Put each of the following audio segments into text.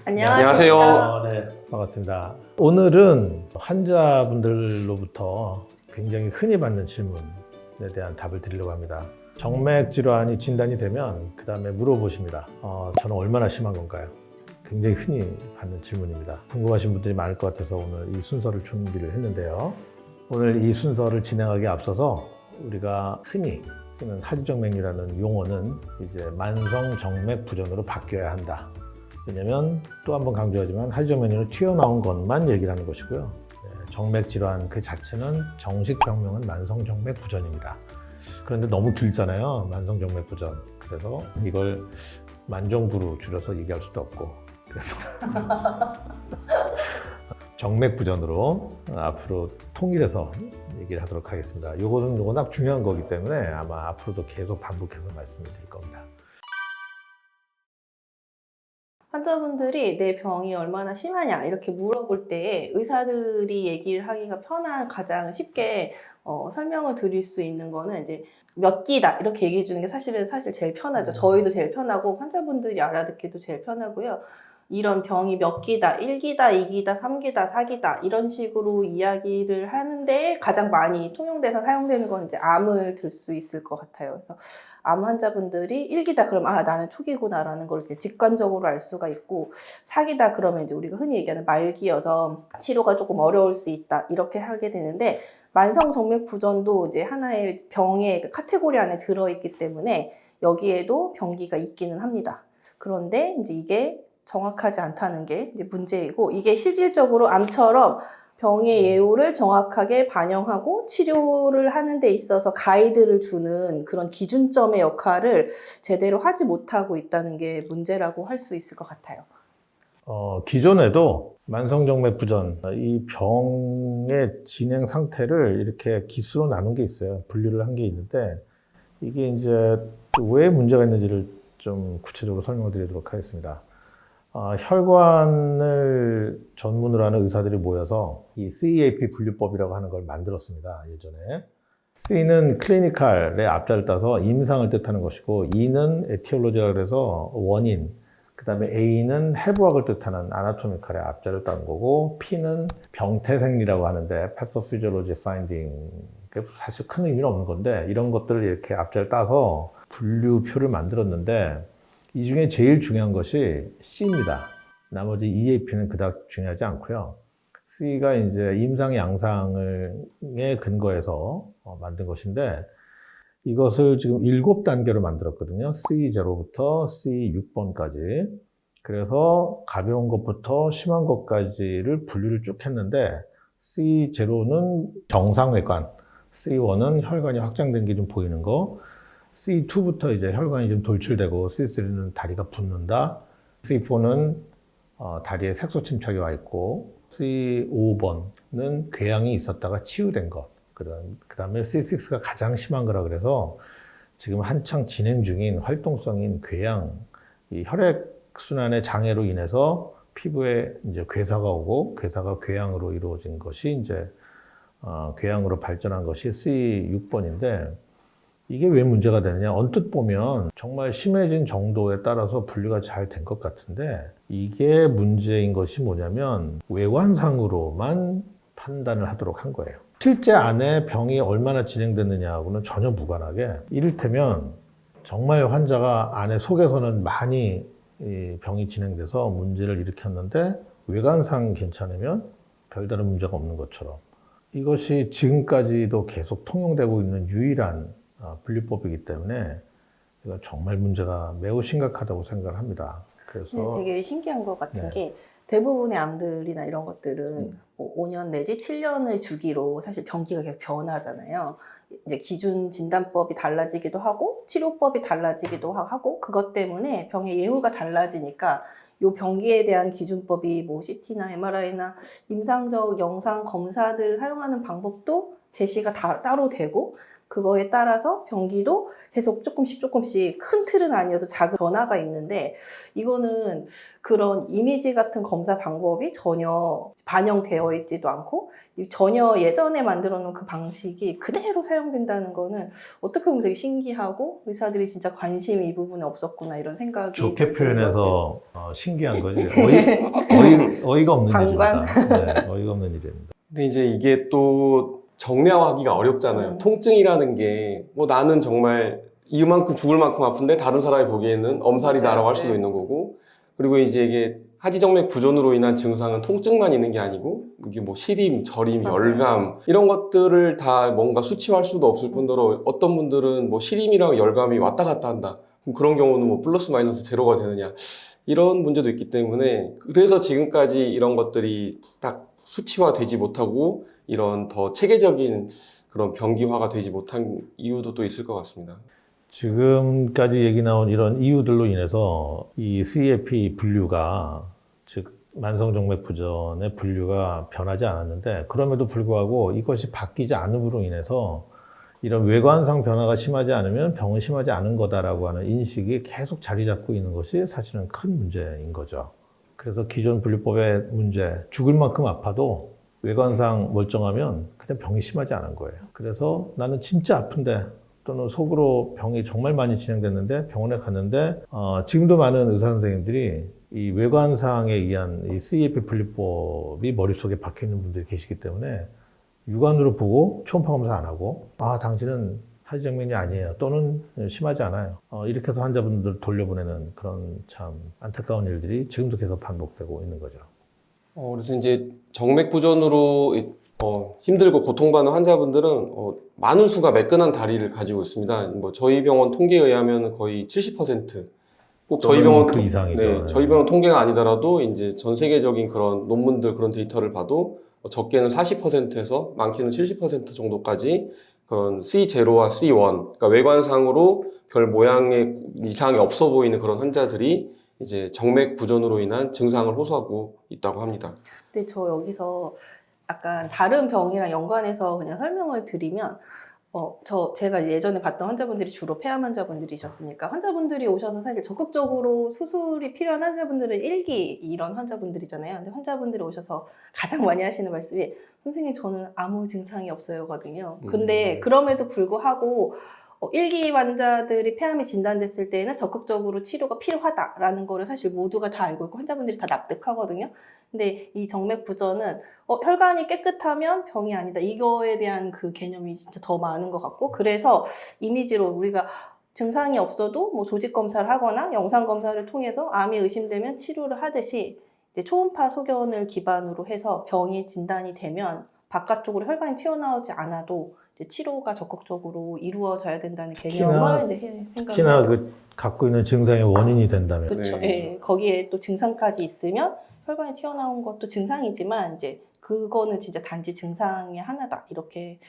안녕하세요. 네, 반갑습니다. 오늘은 환자분들로부터 굉장히 흔히 받는 질문에 대한 답을 드리려고 합니다. 정맥 질환이 진단이 되면 그 다음에 물어보십니다. 저는 얼마나 심한 건가요? 굉장히 흔히 받는 질문입니다. 궁금하신 분들이 많을 것 같아서 오늘 이 순서를 준비를 했는데요. 오늘 이 순서를 진행하기에 앞서서 우리가 흔히 쓰는 하지정맥이라는 용어는 이제 만성정맥부전으로 바뀌어야 한다. 왜냐면 또 한 번 강조하지만 하지정맥류는 튀어나온 것만 얘기를 하는 것이고요. 정맥질환 그 자체는 정식 병명은 만성정맥부전입니다. 그런데 너무 길잖아요, 만성정맥부전. 그래서 이걸 만정부로 줄여서 얘기할 수도 없고, 그래서 정맥부전으로 앞으로 통일해서 얘기를 하도록 하겠습니다. 요거는 워낙 중요한 거기 때문에 아마 앞으로도 계속 반복해서 말씀을 드릴 겁니다. 환자분들이 내 병이 얼마나 심하냐 이렇게 물어볼 때 의사들이 얘기를 하기가 편한 가장 쉽게 설명을 드릴 수 있는 거는 이제 몇 기다 이렇게 얘기해 주는 게 사실 제일 편하죠. 저희도 제일 편하고 환자분들이 알아듣기도 제일 편하고요. 이런 병이 몇 기다, 1기다, 2기다, 3기다, 4기다 이런 식으로 이야기를 하는데 가장 많이 통용돼서 사용되는 건 이제 암을 들 수 있을 것 같아요. 그래서 암 환자분들이 1기다 그러면 나는 초기구나라는 걸 이렇게 직관적으로 알 수가 있고 4기다 그러면 이제 우리가 흔히 얘기하는 말기여서 치료가 조금 어려울 수 있다 이렇게 하게 되는데 만성정맥부전도 이제 하나의 병의 카테고리 안에 들어있기 때문에 여기에도 병기가 있기는 합니다. 그런데 이제 이게 정확하지 않다는 게 이제 문제이고 이게 실질적으로 암처럼 병의 예후를 정확하게 반영하고 치료를 하는 데 있어서 가이드를 주는 그런 기준점의 역할을 제대로 하지 못하고 있다는 게 문제라고 할 수 있을 것 같아요. 기존에도 만성정맥부전, 이 병의 진행 상태를 이렇게 기수로 나눈 게 있어요. 분류를 한 게 있는데 이게 이제 왜 문제가 있는지를 좀 구체적으로 설명을 드리도록 하겠습니다. 혈관을 전문으로 하는 의사들이 모여서 이 CEAP 분류법이라고 하는 걸 만들었습니다, 예전에. C는 클리니컬의 앞자를 따서 임상을 뜻하는 것이고, E는 에티올로지라고 해서 원인, 그 다음에 A는 해부학을 뜻하는 아나토미컬의 앞자를 딴 거고, P는 병태생리라고 하는데 Pathophysiology Finding, 사실 큰 의미는 없는 건데 이런 것들을 이렇게 앞자를 따서 분류표를 만들었는데 이 중에 제일 중요한 것이 C입니다. 나머지 EAP는 그닥 중요하지 않고요. C가 이제 임상 양상에 근거해서 만든 것인데 이것을 지금 7단계로 만들었거든요. C0부터 C6번까지. 그래서 가벼운 것부터 심한 것까지를 분류를 쭉 했는데 C0는 정상외관, C1은 혈관이 확장된 게 좀 보이는 거, C2부터 이제 혈관이 좀 돌출되고 C3는 다리가 붓는다. C4는 다리에 색소 침착이 와 있고 C5번은 궤양이 있었다가 치유된 것. 그 다음에 C6가 가장 심한 거라 그래서 지금 한창 진행 중인 활동성인 궤양, 이 혈액순환의 장애로 인해서 피부에 이제 괴사가 오고 괴사가 궤양으로 이루어진 것이 이제 궤양으로 발전한 것이 C6번인데 이게 왜 문제가 되느냐? 언뜻 보면 정말 심해진 정도에 따라서 분류가 잘 된 것 같은데 이게 문제인 것이 뭐냐면 외관상으로만 판단을 하도록 한 거예요. 실제 안에 병이 얼마나 진행됐느냐하고는 전혀 무관하게 이를테면 정말 환자가 안에 속에서는 많이 병이 진행돼서 문제를 일으켰는데 외관상 괜찮으면 별다른 문제가 없는 것처럼 이것이 지금까지도 계속 통용되고 있는 유일한 분류법이기 때문에 이건 정말 문제가 매우 심각하다고 생각을 합니다. 그래서 되게 신기한 것 같은 네. 게 대부분의 암들이나 이런 것들은 뭐 5년 내지 7년의 주기로 사실 병기가 계속 변하잖아요. 이제 기준 진단법이 달라지기도 하고 치료법이 달라지기도 하고 그것 때문에 병의 예후가 달라지니까 요 병기에 대한 기준법이 뭐 CT나 MRI나 임상적 영상 검사들을 사용하는 방법도 제시가 따로 되고 그거에 따라서 병기도 계속 조금씩 큰 틀은 아니어도 작은 변화가 있는데 이거는 그런 이미지 같은 검사 방법이 전혀 반영되어 있지도 않고 전혀 예전에 만들어 놓은 그 방식이 그대로 사용된다는 거는 어떻게 보면 되게 신기하고 의사들이 진짜 관심이 이 부분에 없었구나 이런 생각이 좋게 들어요. 표현해서 신기한 거지. 어이가 없는 방관. 일입니다. 네, 어이가 없는 일입니다. 근데 이제 이게 또 정량화하기가 어렵잖아요. 통증이라는 게 뭐 나는 정말 이만큼 죽을 만큼 아픈데 다른 사람이 보기에는 엄살이다라고 맞아요. 할 수도 네. 있는 거고, 그리고 이제 이게 하지정맥 부전으로 인한 증상은 통증만 있는 게 아니고 이게 뭐 시림, 저림, 맞아요. 열감 이런 것들을 다 뭔가 수치화할 수도 없을 뿐더러 어떤 분들은 뭐 시림이랑 열감이 왔다 갔다 한다. 그럼 그런 경우는 뭐 플러스 마이너스 제로가 되느냐 이런 문제도 있기 때문에, 그래서 지금까지 이런 것들이 딱 수치화되지 못하고 이런 더 체계적인 그런 병기화가 되지 못한 이유도 또 있을 것 같습니다. 지금까지 얘기 나온 이런 이유들로 인해서 이 CAP 분류가, 즉 만성정맥부전의 분류가 변하지 않았는데, 그럼에도 불구하고 이것이 바뀌지 않음으로 인해서 이런 외관상 변화가 심하지 않으면 병은 심하지 않은 거다라고 하는 인식이 계속 자리 잡고 있는 것이 사실은 큰 문제인 거죠. 그래서 기존 분류법의 문제, 죽을 만큼 아파도 외관상 멀쩡하면 그냥 병이 심하지 않은 거예요. 그래서 나는 진짜 아픈데, 또는 속으로 병이 정말 많이 진행됐는데 병원에 갔는데 지금도 많은 의사 선생님들이 이 외관상에 의한 이 CAP 분류법이 머릿속에 박혀 있는 분들이 계시기 때문에 육안으로 보고 초음파 검사 안 하고 당신은 하지정맥이 아니에요, 또는 심하지 않아요, 이렇게 해서 환자분들 돌려보내는 그런 참 안타까운 일들이 지금도 계속 반복되고 있는 거죠. 그래서 이제 정맥 부전으로 힘들고 고통받는 환자분들은 많은 수가 매끈한 다리를 가지고 있습니다. 뭐 저희 병원 통계에 의하면 거의 70%, 꼭 저희 병원 그 이상이죠. 네, 저희 병원 통계가 아니더라도 이제 전 세계적인 그런 논문들, 그런 데이터를 봐도 적게는 40%에서 많게는 70% 정도까지 그런 C0와 C1, 그러니까 외관상으로 별 모양의 이상이 없어 보이는 그런 환자들이 이제 정맥 부전으로 인한 증상을 호소하고 있다고 합니다. 근데 저 여기서 약간 다른 병이랑 연관해서 그냥 설명을 드리면 제가 예전에 봤던 환자분들이 주로 폐암 환자분들이셨으니까 환자분들이 오셔서 사실 적극적으로 수술이 필요한 환자분들은 1기 이런 환자분들이잖아요. 근데 환자분들이 오셔서 가장 많이 하시는 말씀이 선생님 저는 아무 증상이 없어요거든요. 근데 그럼에도 불구하고 1기 환자들이 폐암이 진단됐을 때에는 적극적으로 치료가 필요하다라는 거를 사실 모두가 다 알고 있고 환자분들이 다 납득하거든요. 근데 이 정맥 부전은 혈관이 깨끗하면 병이 아니다. 이거에 대한 그 개념이 진짜 더 많은 것 같고, 그래서 이미지로 우리가 증상이 없어도 뭐 조직 검사를 하거나 영상 검사를 통해서 암이 의심되면 치료를 하듯이 이제 초음파 소견을 기반으로 해서 병이 진단이 되면 바깥쪽으로 혈관이 튀어나오지 않아도 이제 치료가 적극적으로 이루어져야 된다는 개념을 이제 특히나 생각해요. 그 갖고 있는 증상의 원인이 된다면. 그렇죠. 네. 예, 거기에 또 증상까지 있으면 혈관이 튀어나온 것도 증상이지만 이제 그거는 진짜 단지 증상의 하나다, 이렇게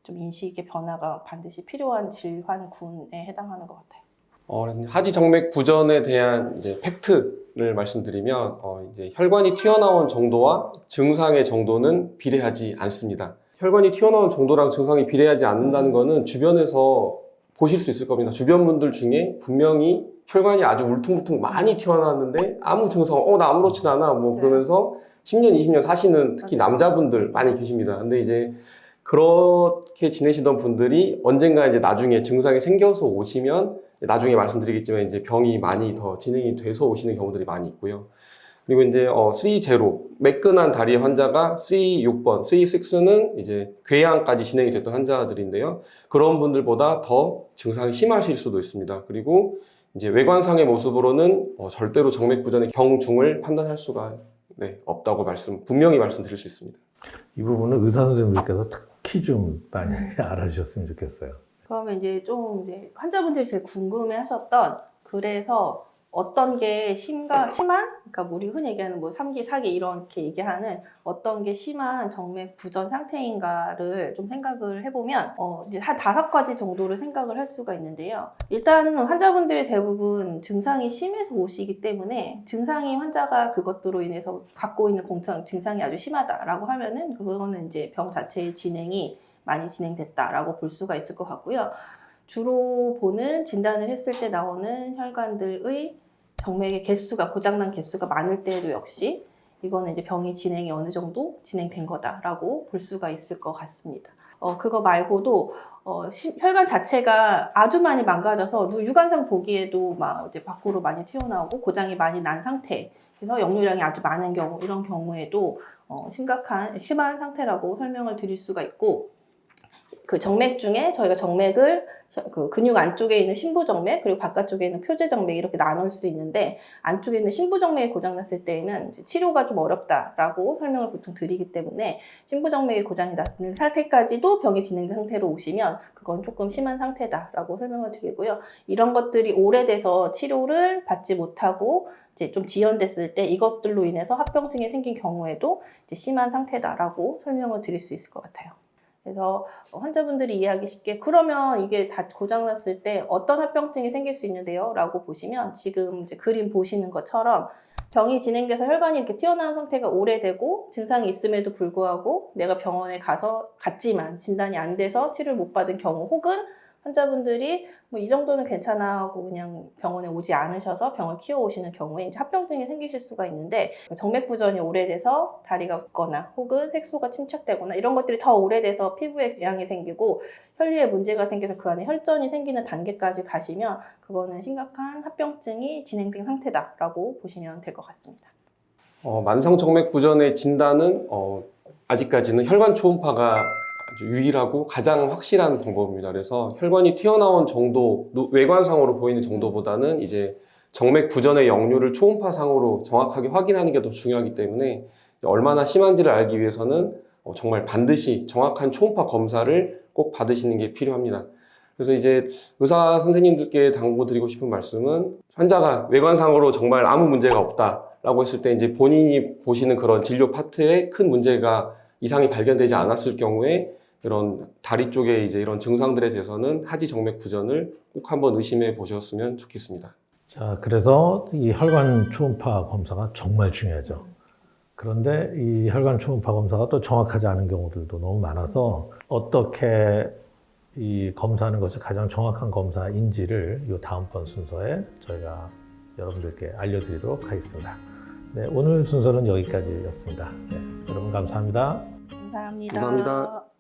좀 인식의 변화가 반드시 필요한 질환군에 해당하는 것 같아요. 하지정맥 부전에 대한 이제 팩트를 말씀드리면 이제 혈관이 튀어나온 정도와 증상의 정도는 비례하지 않습니다. 혈관이 튀어나온 정도랑 증상이 비례하지 않는다는 거는 주변에서 보실 수 있을 겁니다. 주변 분들 중에 분명히 혈관이 아주 울퉁불퉁 많이 튀어나왔는데 아무 증상, 나 아무렇지도 않아 뭐 네. 그러면서 10년, 20년 사시는 특히 맞아요. 남자분들 많이 계십니다. 근데 이제 그렇게 지내시던 분들이 언젠가 이제 나중에 증상이 생겨서 오시면, 나중에 말씀드리겠지만 이제 병이 많이 더 진행이 돼서 오시는 경우들이 많이 있고요. 그리고 이제 C0, 매끈한 다리 환자가 C6번, C6는 이제 궤양까지 진행이 됐던 환자들인데요. 그런 분들보다 더 증상이 심하실 수도 있습니다. 그리고 이제 외관상의 모습으로는 절대로 정맥 부전의 경중을 판단할 수가 없다고 분명히 말씀드릴 수 있습니다. 이 부분은 의사 선생님들께서 특히 좀 많이 알아주셨으면 좋겠어요. 그러면 이제 좀 이제 환자분들이 제일 궁금해하셨던, 그래서 어떤 게 심한, 그러니까 우리 흔히 얘기하는 뭐 3기, 4기 이렇게 얘기하는 어떤 게 심한 정맥 부전 상태인가를 좀 생각을 해보면 이제 한 5가지 정도를 생각을 할 수가 있는데요. 일단 환자분들이 대부분 증상이 심해서 오시기 때문에 증상이 환자가 그것들로 인해서 갖고 있는 증상이 아주 심하다라고 하면은 그거는 이제 병 자체의 진행이 많이 진행됐다라고 볼 수가 있을 것 같고요. 주로 보는 진단을 했을 때 나오는 혈관들의 정맥의 개수가 고장난 개수가 많을 때에도 역시 이거는 이제 병이 진행이 어느 정도 진행된 거다라고 볼 수가 있을 것 같습니다. 그거 말고도 혈관 자체가 아주 많이 망가져서 육안상 보기에도 막 이제 밖으로 많이 튀어나오고 고장이 많이 난 상태. 그래서 역류량이 아주 많은 경우 이런 경우에도 심한 상태라고 설명을 드릴 수가 있고 그 정맥 중에 저희가 정맥을 그 근육 안쪽에 있는 심부정맥 그리고 바깥쪽에 있는 표제정맥 이렇게 나눌 수 있는데 안쪽에 있는 심부정맥이 고장났을 때에는 이제 치료가 좀 어렵다라고 설명을 보통 드리기 때문에 심부정맥이 고장이 났는 상태까지도 병이 진행된 상태로 오시면 그건 조금 심한 상태다라고 설명을 드리고요. 이런 것들이 오래돼서 치료를 받지 못하고 이제 좀 지연됐을 때 이것들로 인해서 합병증이 생긴 경우에도 이제 심한 상태다라고 설명을 드릴 수 있을 것 같아요. 그래서 환자분들이 이해하기 쉽게 그러면 이게 다 고장났을 때 어떤 합병증이 생길 수 있는데요? 라고 보시면 지금 이제 그림 보시는 것처럼 병이 진행돼서 혈관이 이렇게 튀어나온 상태가 오래되고 증상이 있음에도 불구하고 내가 병원에 갔지만 진단이 안 돼서 치료를 못 받은 경우 혹은 환자분들이 뭐 이 정도는 괜찮아 하고 그냥 병원에 오지 않으셔서 병을 키워오시는 경우에 이제 합병증이 생기실 수가 있는데 정맥부전이 오래돼서 다리가 붓거나 혹은 색소가 침착되거나 이런 것들이 더 오래돼서 피부에 궤양이 생기고 혈류에 문제가 생겨서 그 안에 혈전이 생기는 단계까지 가시면 그거는 심각한 합병증이 진행된 상태다라고 보시면 될 것 같습니다. 만성정맥부전의 진단은 아직까지는 혈관 초음파가 아주 유일하고 가장 확실한 방법입니다. 그래서 혈관이 튀어나온 정도, 외관상으로 보이는 정도보다는 이제 정맥 부전의 역류를 초음파상으로 정확하게 확인하는 게 더 중요하기 때문에 얼마나 심한지를 알기 위해서는 정말 반드시 정확한 초음파 검사를 꼭 받으시는 게 필요합니다. 그래서 이제 의사 선생님들께 당부드리고 싶은 말씀은 환자가 외관상으로 정말 아무 문제가 없다라고 했을 때 이제 본인이 보시는 그런 진료 파트에 큰 문제가 이상이 발견되지 않았을 경우에 이런 다리 쪽에 이제 이런 증상들에 대해서는 하지 정맥 부전을 꼭 한번 의심해 보셨으면 좋겠습니다. 자, 그래서 이 혈관 초음파 검사가 정말 중요하죠. 그런데 이 혈관 초음파 검사가 또 정확하지 않은 경우들도 너무 많아서 어떻게 이 검사하는 것이 가장 정확한 검사인지를 이 다음번 순서에 저희가 여러분들께 알려드리도록 하겠습니다. 네, 오늘 순서는 여기까지였습니다. 네, 여러분 감사합니다. 감사합니다. 감사합니다.